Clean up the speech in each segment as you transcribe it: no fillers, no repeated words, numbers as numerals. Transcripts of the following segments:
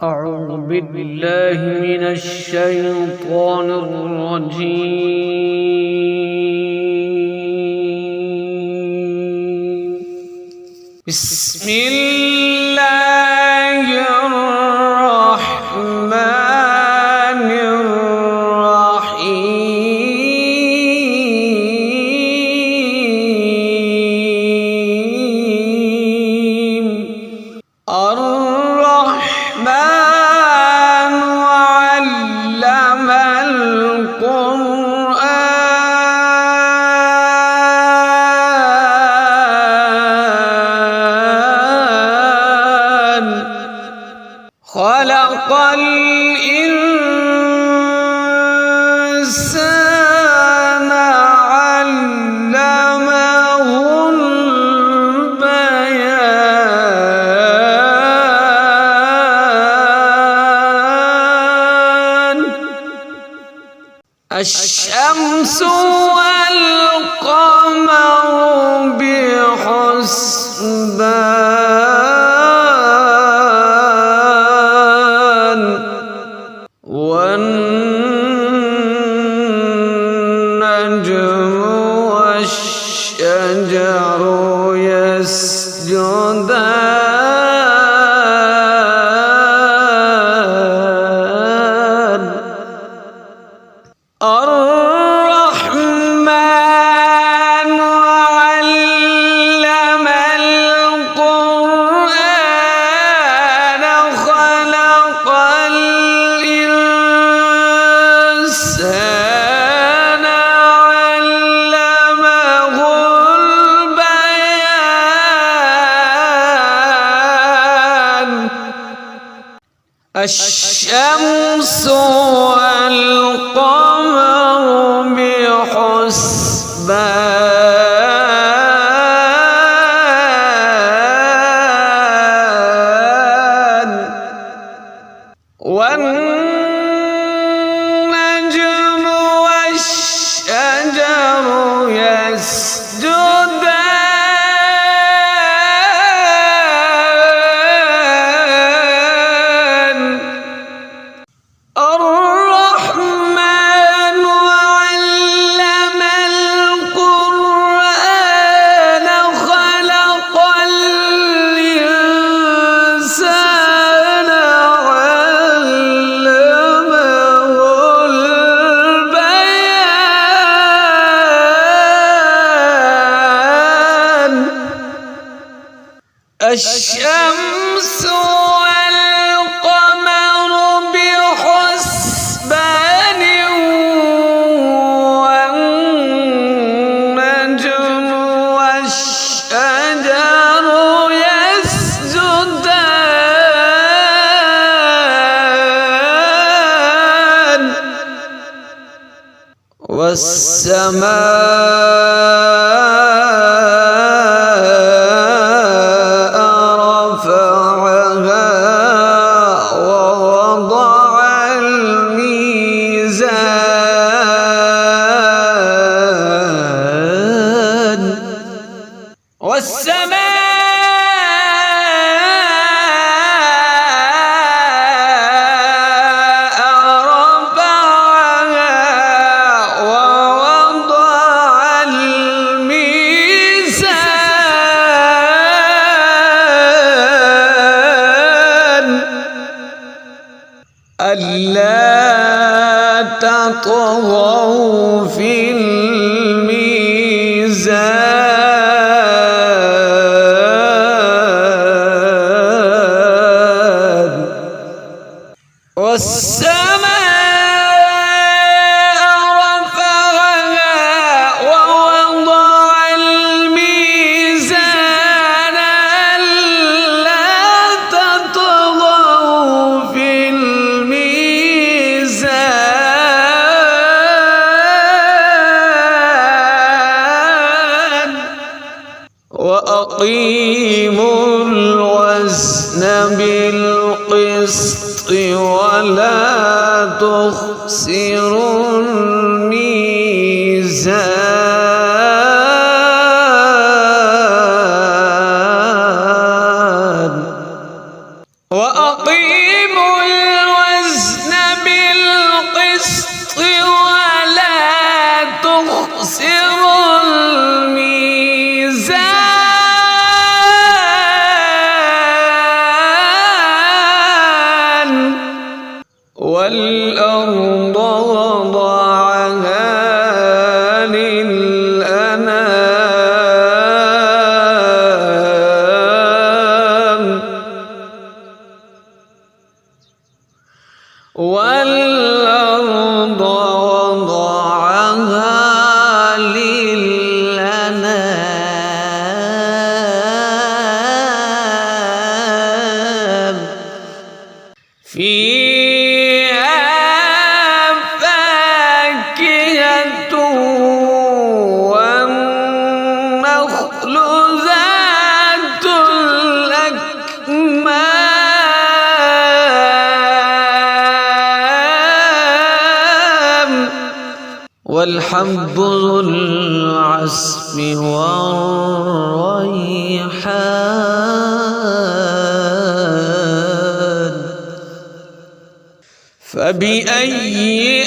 أعوذ بالله من الشيطان الرجيم. بسم الله الرحمن الرحيم. الرحمن علم القرآن خلق الإنسان علمه البيان. الشمس والقمر بحسبان والنجم والشجر يسجدان. الرحمن علم القرآن خلق الإنسان علمه البيان. الشمس والقمر بحسبان والنجم والشجر يسجدان. الرحمن علم القرآن خلق الإنسان علمه البيان. الشمس والقمر بحسبان والنجم والشجر يسجدان. والسماء رفعها ووضع الميزان. والسماء رفعها ووضع الميزان. ألا تطغوا في الميزان. والسماء رفعها ووضع الميزان. ألا تطغوا في الميزان. وأقيموا الوزن بالقسط ولا تخسروا الميزان. وأقيموا تخسر الميزان والأرض وضعها للأنام والأرض وضعها للأنام فيها فاكهة والنخل ذات الأكمام والحب ذو العصف والريحان فبأي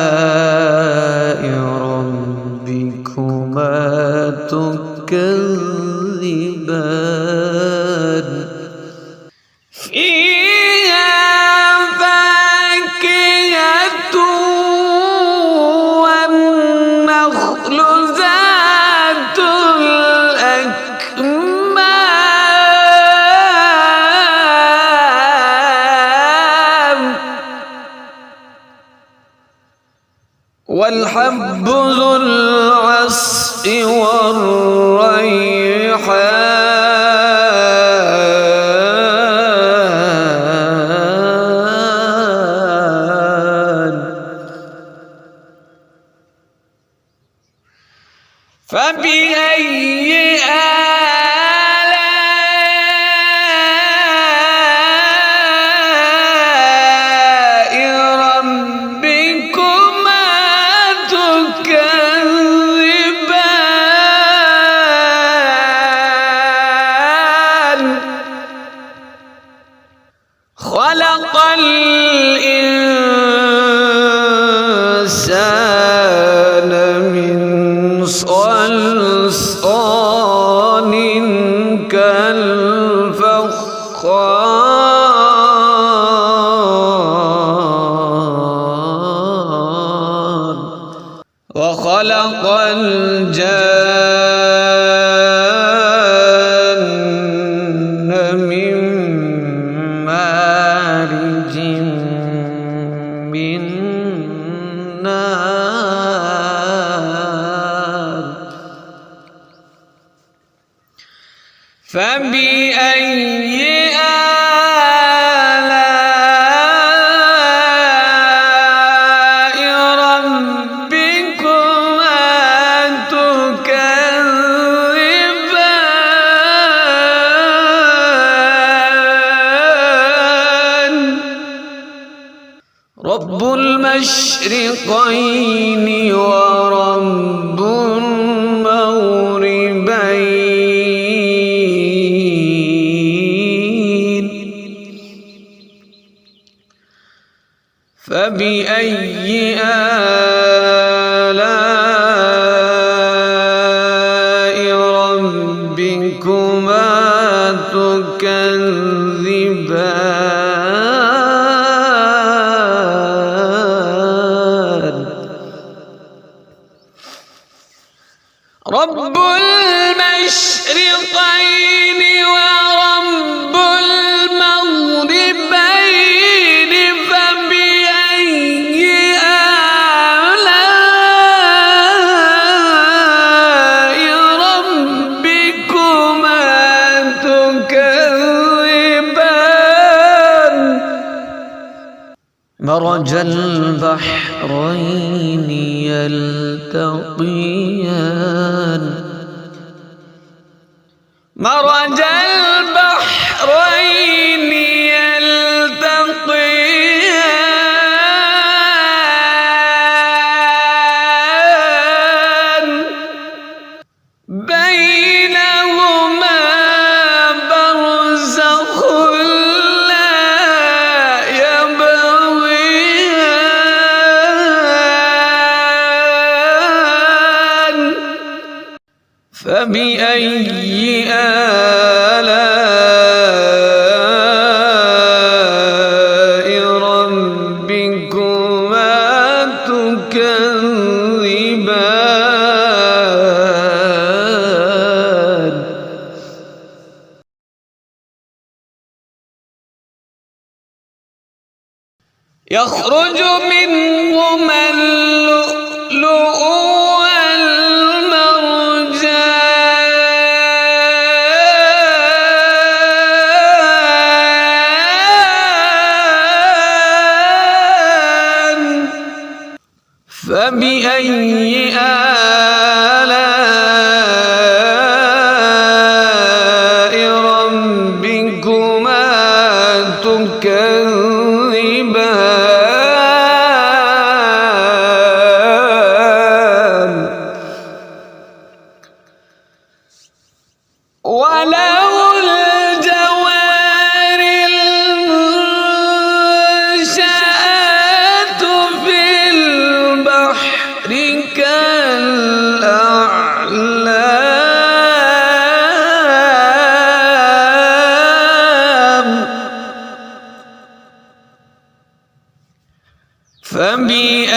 آلاء ربكما تكذبان فيها فاكهة والنخل ذات الأكمام والحب ذو العصف والريحان فبأي آلاء ربكما تكذبان خلق الإنسان من صلصال كالفخار وخلق الجان من مارج من نار فبأي آلاء ربكما تكذبان رب المشرقين ورب المغربين فبأي آلاء ربكما تكذبان رب المشرقين ورب المغربين فبأي آلاء ربكما تكذبان مرج البحرين يلتقيان مرج البحرين يلتقيان بينهما برزخ لا يبغيان فبأي آلاء ربكما تكذبان يخرج منهما اللؤلؤ والمرجان فبأي آلاء ربكما تكذبان وله الجوار المنشآت في البحر كالأعلام فبأي